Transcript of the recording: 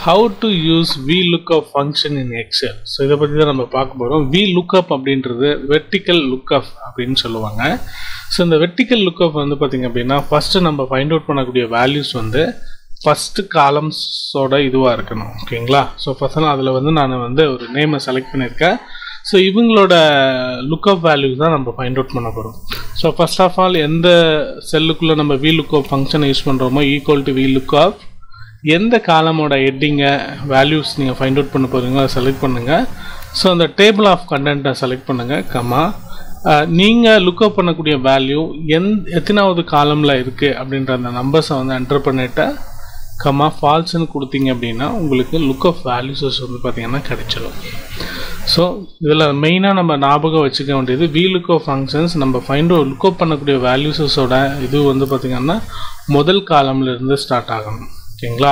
how to use VLOOKUP function in Excel. So இதை பற்றி தான் நம்ம பார்க்க போகிறோம். VLOOKUP அப்படின்றது வெர்டிக்கல் லுக்அப் அப்படின்னு சொல்லுவாங்க. ஸோ இந்த வெர்டிக்கல் லுக்அப் வந்து பார்த்திங்க அப்படின்னா ஃபஸ்ட்டு நம்ம ஃபைண்ட் அவுட் பண்ணக்கூடிய வேல்யூஸ் வந்து ஃபஸ்ட்டு காலம்ஸோட இதுவாக இருக்கணும். ஓகேங்களா? ஸோ ஃபஸ்ட்டு அதில் வந்து நான் வந்து ஒரு நேமை செலக்ட் பண்ணியிருக்கேன். ஸோ இவங்களோட லுக்அப் வேல்யூஸ் தான் நம்ம ஃபைண்ட் அவுட் பண்ண போகிறோம். ஸோ ஃபஸ்ட் ஆஃப் ஆல் எந்த செல்லுக்குள்ளே நம்ம VLOOKUP ஃபங்க்ஷனை யூஸ் பண்ணுறோமோ ஈக்குவல் டு VLOOKUP, எந்த காலமோட ஹெட்டிங்கை வேல்யூஸ் நீங்கள் ஃபைண்ட் அவுட் பண்ண போகிறீங்களோ அதை செலக்ட் பண்ணுங்கள். ஸோ அந்த டேபிள் ஆஃப் கண்டென்ட்டை செலக்ட் பண்ணுங்கள், கமா நீங்கள் லுக்அப் பண்ணக்கூடிய வேல்யூ எத்தனாவது காலமில் இருக்குது அப்படின்ற அந்த நம்பர்ஸை வந்து என்டர் பண்ணிவிட்டு கமா ஃபால்ஸ்ன்னு கொடுத்தீங்க அப்படின்னா உங்களுக்கு லுக்அப் வேல்யூஸஸ் வந்து பார்த்திங்கன்னா கிடைச்சிடும். ஸோ இதில் மெயினாக நம்ம ஞாபகம் வச்சுக்க வேண்டியது VLOOKUP ஃபங்க்ஷன்ஸ் நம்ம லுக்அப் பண்ணக்கூடிய வேல்யூஸஸோட இது வந்து பார்த்திங்கன்னா முதல் காலம்லேருந்து ஸ்டார்ட் ஆகணும். ஓகேங்களா?